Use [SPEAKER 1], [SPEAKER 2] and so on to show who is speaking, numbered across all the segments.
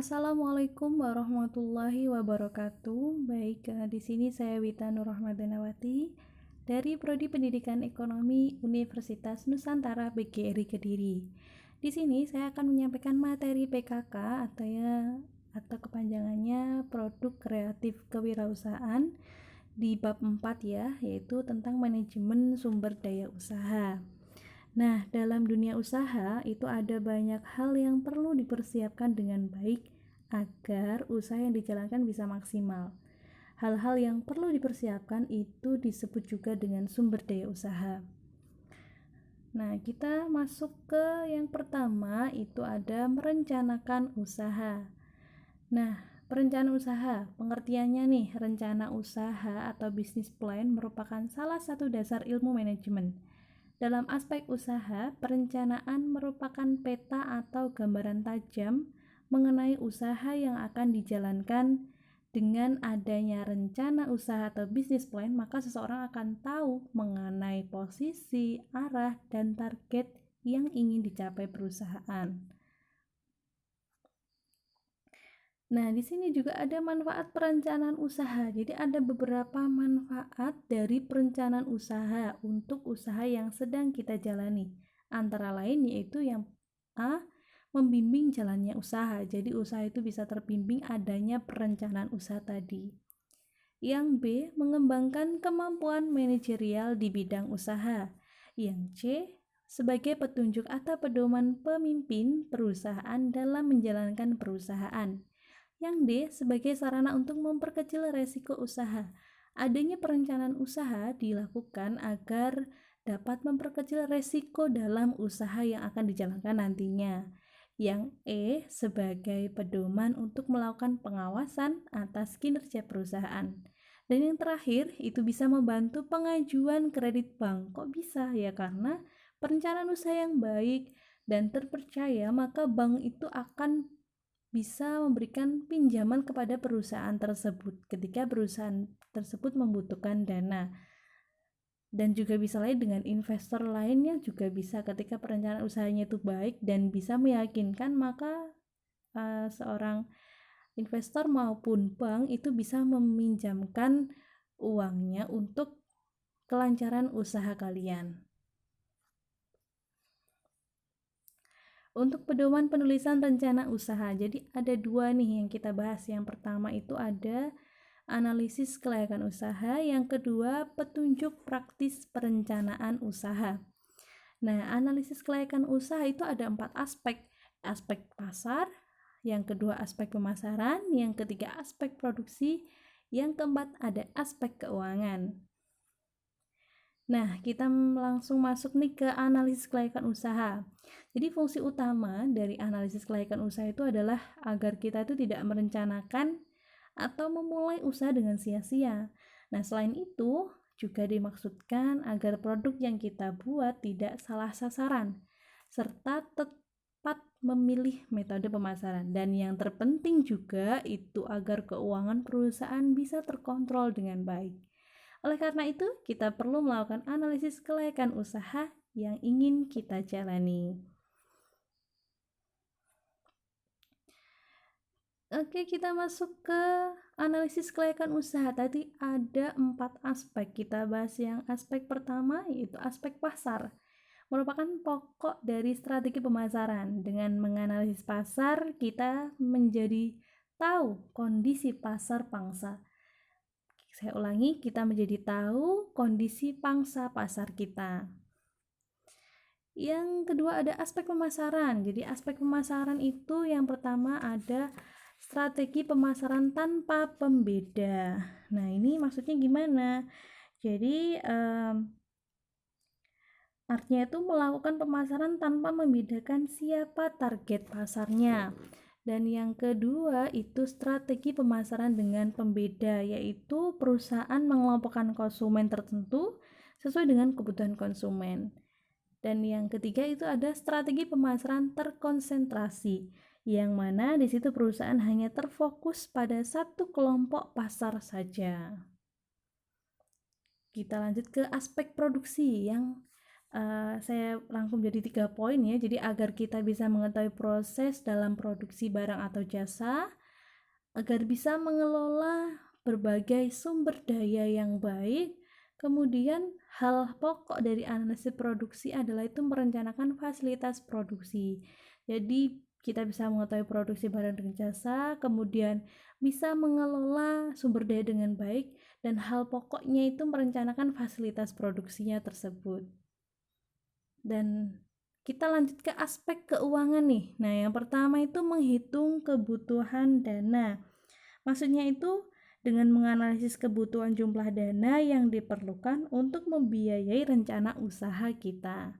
[SPEAKER 1] Assalamualaikum warahmatullahi wabarakatuh. Baik, di sini saya Wita Nurrahmadanawati dari Prodi Pendidikan Ekonomi Universitas Nusantara PGRI Kediri. Di sini saya akan menyampaikan materi PKK atau kepanjangannya Produk Kreatif Kewirausahaan di bab 4 ya, yaitu tentang manajemen sumber daya usaha. Nah, dalam dunia usaha itu ada banyak hal yang perlu dipersiapkan dengan baik agar usaha yang dijalankan bisa maksimal. Hal-hal yang perlu dipersiapkan itu disebut juga dengan sumber daya usaha. Nah, kita masuk ke yang pertama, itu ada merencanakan usaha. Nah, perencanaan usaha, pengertiannya nih, rencana usaha atau business plan merupakan salah satu dasar ilmu manajemen. Dalam aspek usaha, perencanaan merupakan peta atau gambaran tajam mengenai usaha yang akan dijalankan. Dengan adanya rencana usaha atau business plan, maka seseorang akan tahu mengenai posisi, arah, dan target yang ingin dicapai perusahaan. Nah, di sini juga ada manfaat perencanaan usaha. Jadi ada beberapa manfaat dari perencanaan usaha untuk usaha yang sedang kita jalani. Antara lain yaitu yang A, membimbing jalannya usaha. Jadi usaha itu bisa terbimbing adanya perencanaan usaha tadi. Yang B, mengembangkan kemampuan manajerial di bidang usaha. Yang C, sebagai petunjuk atau pedoman pemimpin perusahaan dalam menjalankan perusahaan. Yang D, sebagai sarana untuk memperkecil resiko usaha. Adanya perencanaan usaha dilakukan agar dapat memperkecil resiko dalam usaha yang akan dijalankan nantinya. Yang E, sebagai pedoman untuk melakukan pengawasan atas kinerja perusahaan. Dan yang terakhir, itu bisa membantu pengajuan kredit bank. Kok bisa? Ya karena perencanaan usaha yang baik dan terpercaya, maka bank itu akan bisa memberikan pinjaman kepada perusahaan tersebut ketika perusahaan tersebut membutuhkan dana. Dan juga bisa lain dengan investor lainnya juga bisa ketika perencanaan usahanya itu baik dan bisa meyakinkan, maka seorang investor maupun bank itu bisa meminjamkan uangnya untuk kelancaran usaha kalian. Untuk pedoman penulisan rencana usaha, jadi ada dua nih yang kita bahas. Yang pertama itu ada analisis kelayakan usaha, yang kedua petunjuk praktis perencanaan usaha. Nah, analisis kelayakan usaha itu ada 4 aspek. Aspek pasar, yang kedua aspek pemasaran, yang ketiga aspek produksi, yang keempat ada aspek keuangan. Nah, kita langsung masuk nih ke analisis kelayakan usaha. Jadi fungsi utama dari analisis kelayakan usaha itu adalah agar kita itu tidak merencanakan atau memulai usaha dengan sia-sia. Nah, selain itu juga dimaksudkan agar produk yang kita buat tidak salah sasaran serta tepat memilih metode pemasaran. Dan yang terpenting juga itu agar keuangan perusahaan bisa terkontrol dengan baik. Oleh karena itu, kita perlu melakukan analisis kelayakan usaha yang ingin kita jalani. Oke, kita masuk ke analisis kelayakan usaha. Tadi ada 4 aspek. Kita bahas yang aspek pertama, yaitu aspek pasar. Merupakan pokok dari strategi pemasaran. Dengan menganalisis pasar, kita menjadi tahu kondisi pasar pangsa. Saya ulangi, kita menjadi tahu kondisi pangsa pasar kita. Yang kedua ada aspek pemasaran. Jadi aspek pemasaran itu yang pertama ada strategi pemasaran tanpa pembeda. Nah, ini maksudnya gimana? Jadi artinya itu melakukan pemasaran tanpa membedakan siapa target pasarnya. Dan yang kedua itu strategi pemasaran dengan pembeda, yaitu perusahaan mengelompokkan konsumen tertentu sesuai dengan kebutuhan konsumen. Dan yang ketiga itu ada strategi pemasaran terkonsentrasi, yang mana di situ perusahaan hanya terfokus pada satu kelompok pasar saja. Kita lanjut ke aspek produksi. Yang saya rangkum jadi 3 poin ya. Jadi agar kita bisa mengetahui proses dalam produksi barang atau jasa, agar bisa mengelola berbagai sumber daya yang baik. Kemudian hal pokok dari analisis produksi adalah itu merencanakan fasilitas produksi. Jadi kita bisa mengetahui produksi barang dan jasa, kemudian bisa mengelola sumber daya dengan baik, dan hal pokoknya itu merencanakan fasilitas produksinya tersebut. Dan kita lanjut ke aspek keuangan nih. Nah, yang pertama itu menghitung kebutuhan dana. Maksudnya itu dengan menganalisis kebutuhan jumlah dana yang diperlukan untuk membiayai rencana usaha kita.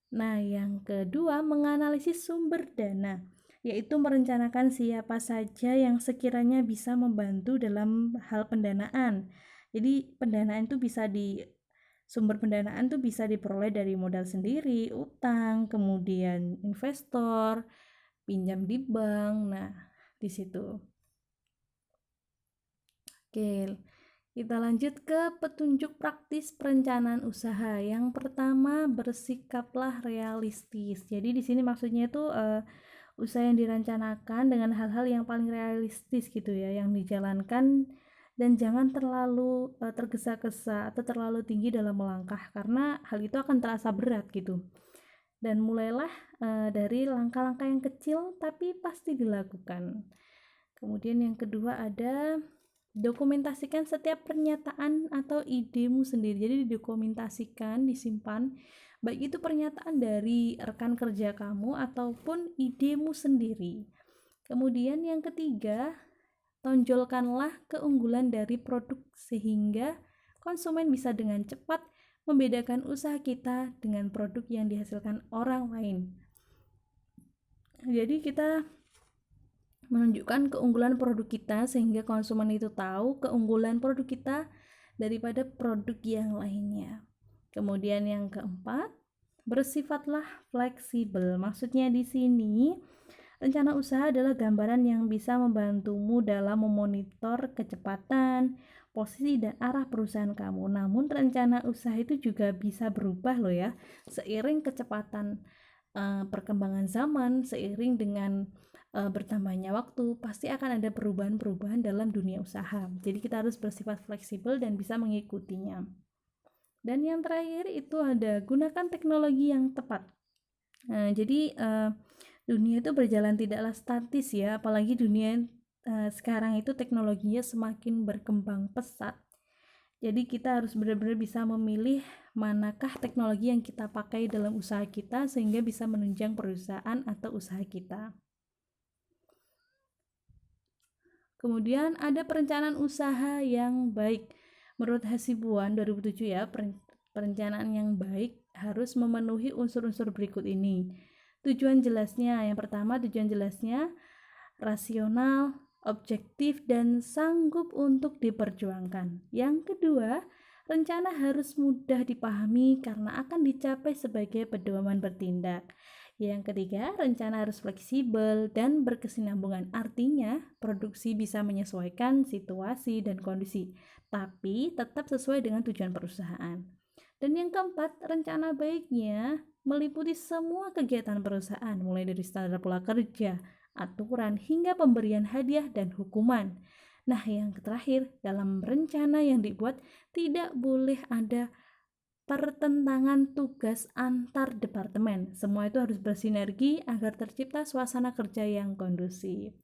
[SPEAKER 1] Nah, yang kedua menganalisis sumber dana, yaitu merencanakan siapa saja yang sekiranya bisa membantu dalam hal pendanaan. Jadi pendanaan itu sumber pendanaan tuh bisa diperoleh dari modal sendiri, utang, kemudian investor, pinjam di bank. Nah, di situ. Oke, kita lanjut ke petunjuk praktis perencanaan usaha. Yang pertama, bersikaplah realistis. Jadi di sini maksudnya itu usaha yang direncanakan dengan hal-hal yang paling realistis gitu ya, yang dijalankan, dan jangan terlalu tergesa-gesa atau terlalu tinggi dalam melangkah, karena hal itu akan terasa berat gitu. Dan mulailah dari langkah-langkah yang kecil tapi pasti dilakukan. Kemudian yang kedua ada dokumentasikan setiap pernyataan atau idemu sendiri. Jadi didokumentasikan, disimpan, baik itu pernyataan dari rekan kerja kamu ataupun idemu sendiri. Kemudian yang ketiga, tonjolkanlah keunggulan dari produk sehingga konsumen bisa dengan cepat membedakan usaha kita dengan produk yang dihasilkan orang lain. Jadi kita menunjukkan keunggulan produk kita sehingga konsumen itu tahu keunggulan produk kita daripada produk yang lainnya. Kemudian yang keempat, bersifatlah fleksibel. Maksudnya di sini rencana usaha adalah gambaran yang bisa membantumu dalam memonitor kecepatan, posisi dan arah perusahaan kamu. Namun rencana usaha itu juga bisa berubah loh ya, seiring kecepatan perkembangan zaman, seiring dengan bertambahnya waktu, pasti akan ada perubahan-perubahan dalam dunia usaha. Jadi kita harus bersifat fleksibel dan bisa mengikutinya. Dan yang terakhir itu ada gunakan teknologi yang tepat. Nah, jadi dunia itu berjalan tidaklah statis ya, apalagi dunia sekarang itu teknologinya semakin berkembang pesat. Jadi kita harus benar-benar bisa memilih manakah teknologi yang kita pakai dalam usaha kita sehingga bisa menunjang perusahaan atau usaha kita. Kemudian ada perencanaan usaha yang baik. Menurut Hasibuan 2007 ya, perencanaan yang baik harus memenuhi unsur-unsur berikut ini. Tujuan jelasnya, yang pertama tujuan jelasnya rasional, objektif, dan sanggup untuk diperjuangkan. Yang kedua, rencana harus mudah dipahami karena akan dicapai sebagai pedoman bertindak. Yang ketiga, rencana harus fleksibel dan berkesinambungan. Artinya, produksi bisa menyesuaikan situasi dan kondisi, tapi tetap sesuai dengan tujuan perusahaan. Dan yang keempat, rencana baiknya meliputi semua kegiatan perusahaan, mulai dari standar pola kerja, aturan, hingga pemberian hadiah dan hukuman. Nah, yang terakhir, dalam rencana yang dibuat tidak boleh ada pertentangan tugas antar departemen. Semua itu harus bersinergi agar tercipta suasana kerja yang kondusif.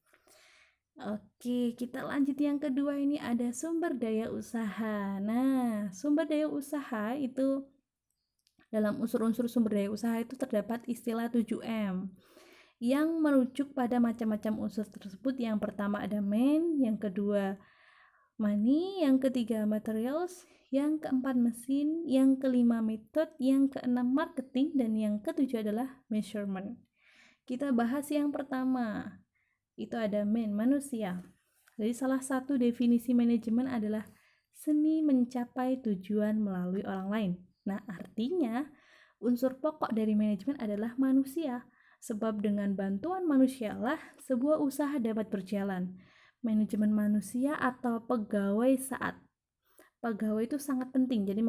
[SPEAKER 1] Oke, kita lanjut yang kedua, ini ada sumber daya usaha. Nah, sumber daya usaha itu dalam unsur-unsur sumber daya usaha itu terdapat istilah 7M yang merujuk pada macam-macam unsur tersebut. Yang pertama ada man, yang kedua money, yang ketiga materials, yang keempat mesin, yang kelima method, yang keenam marketing, dan yang ketujuh adalah measurement. Kita bahas yang pertama, itu ada man, manusia. Jadi salah satu definisi manajemen adalah seni mencapai tujuan melalui orang lain. Nah, artinya unsur pokok dari manajemen adalah manusia, sebab dengan bantuan manusialah sebuah usaha dapat berjalan. Manajemen manusia atau pegawai saat pegawai itu sangat penting. Jadi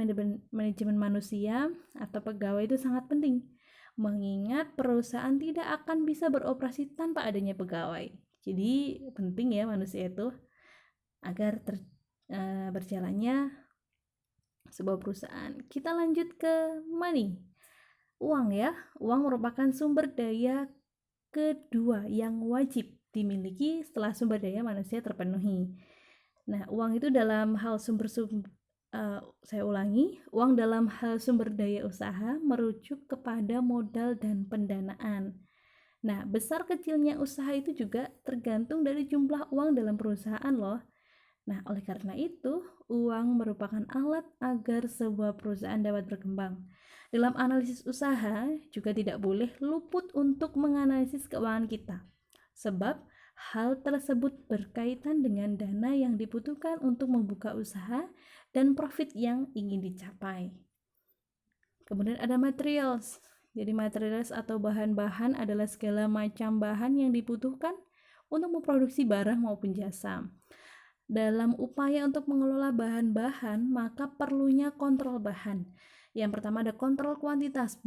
[SPEAKER 1] manajemen manusia atau pegawai itu sangat penting. Mengingat perusahaan tidak akan bisa beroperasi tanpa adanya pegawai. Jadi penting ya manusia itu agar berjalannya sebuah perusahaan. Kita lanjut ke money. Uang ya. Uang merupakan sumber daya kedua yang wajib dimiliki setelah sumber daya manusia terpenuhi. Nah, uang itu dalam hal saya ulangi, uang dalam hal sumber daya usaha merujuk kepada modal dan pendanaan. Nah, besar kecilnya usaha itu juga tergantung dari jumlah uang dalam perusahaan loh. Nah, oleh karena itu, uang merupakan alat agar sebuah perusahaan dapat berkembang. Dalam analisis usaha juga tidak boleh luput untuk menganalisis keuangan kita. Sebab hal tersebut berkaitan dengan dana yang dibutuhkan untuk membuka usaha dan profit yang ingin dicapai. Kemudian ada materials. Jadi materials atau bahan-bahan adalah segala macam bahan yang dibutuhkan untuk memproduksi barang maupun jasa. Dalam upaya untuk mengelola bahan-bahan, maka perlunya kontrol bahan. Yang pertama ada kontrol kuantitas,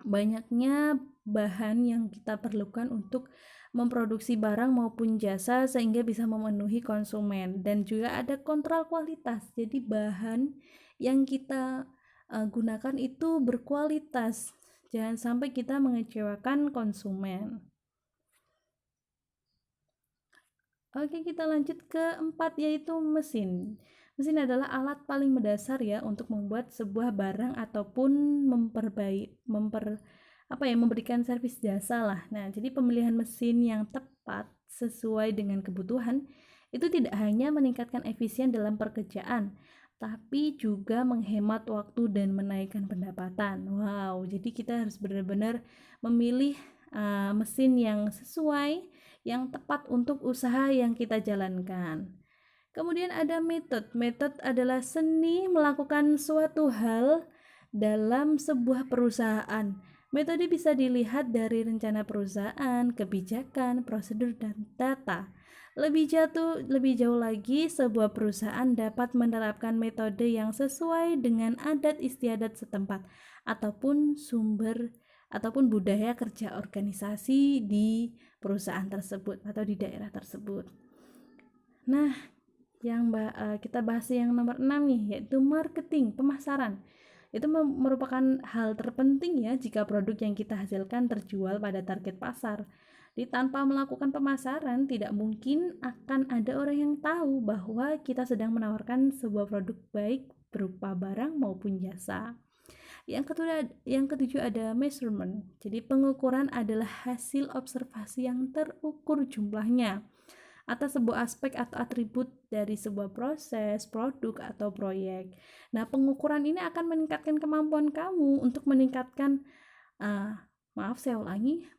[SPEAKER 1] banyaknya bahan yang kita perlukan untuk memproduksi barang maupun jasa sehingga bisa memenuhi konsumen. Dan juga ada kontrol kualitas, jadi bahan yang kita gunakan itu berkualitas, jangan sampai kita mengecewakan konsumen. Oke, kita lanjut ke 4, yaitu mesin. Mesin adalah alat paling mendasar ya untuk membuat sebuah barang ataupun memberikan servis jasa lah. Nah, jadi pemilihan mesin yang tepat sesuai dengan kebutuhan itu tidak hanya meningkatkan efisien dalam pekerjaan, tapi juga menghemat waktu dan menaikkan pendapatan. Wow, jadi kita harus benar-benar memilih mesin yang sesuai, yang tepat untuk usaha yang kita jalankan. Kemudian ada metode. Metode adalah seni melakukan suatu hal dalam sebuah perusahaan. Metode bisa dilihat dari rencana perusahaan, kebijakan, prosedur, dan data. Lebih jauh lagi, sebuah perusahaan dapat menerapkan metode yang sesuai dengan adat istiadat setempat ataupun budaya kerja organisasi di perusahaan tersebut atau di daerah tersebut. Nah, kita bahas yang nomor 6 nih, yaitu marketing, pemasaran. Itu merupakan hal terpenting ya jika produk yang kita hasilkan terjual pada target pasar. Jadi tanpa melakukan pemasaran, tidak mungkin akan ada orang yang tahu bahwa kita sedang menawarkan sebuah produk baik berupa barang maupun jasa. Yang ketujuh ada measurement. Jadi pengukuran adalah hasil observasi yang terukur jumlahnya atas sebuah aspek atau atribut dari sebuah proses, produk, atau proyek. Nah, pengukuran ini akan meningkatkan kemampuan kamu untuk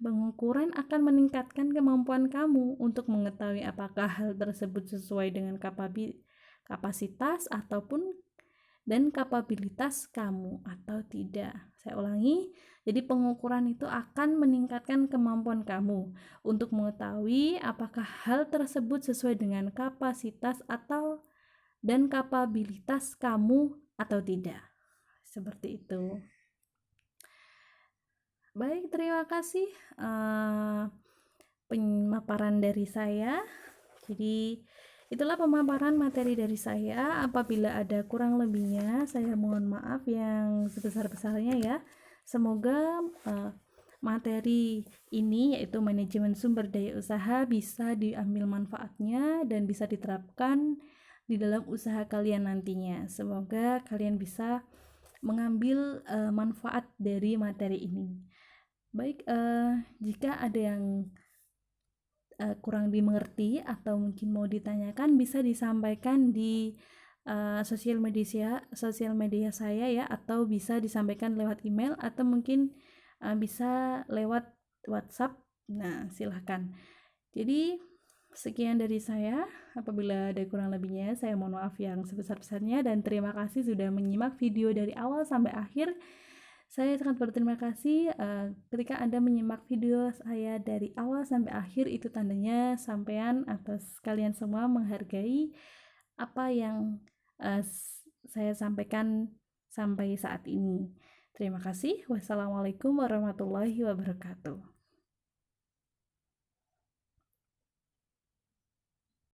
[SPEAKER 1] pengukuran akan meningkatkan kemampuan kamu untuk mengetahui apakah hal tersebut sesuai dengan kapasitas dan kapabilitas kamu atau tidak. Saya ulangi, jadi pengukuran itu akan meningkatkan kemampuan kamu untuk mengetahui apakah hal tersebut sesuai dengan kapasitas dan kapabilitas kamu atau tidak. Seperti itu. Baik, terima kasih pemaparan dari saya. Jadi itulah pemaparan materi dari saya. Apabila ada kurang lebihnya, saya mohon maaf yang sebesar-besarnya ya. Semoga materi ini, yaitu manajemen sumber daya usaha, bisa diambil manfaatnya dan bisa diterapkan di dalam usaha kalian nantinya. Semoga kalian bisa mengambil manfaat dari materi ini. Baik, jika ada yang kurang dimengerti atau mungkin mau ditanyakan, bisa disampaikan di sosial media saya ya, atau bisa disampaikan lewat email atau mungkin bisa lewat WhatsApp. Nah, silahkan. Jadi sekian dari saya. Apabila ada kurang lebihnya, saya mohon maaf yang sebesar-besarnya, dan terima kasih sudah menyimak video dari awal sampai akhir. Saya sangat berterima kasih ketika Anda menyimak video saya dari awal sampai akhir. Itu tandanya sampean atau kalian semua menghargai apa yang saya sampaikan sampai saat ini. Terima kasih. Wassalamualaikum warahmatullahi wabarakatuh.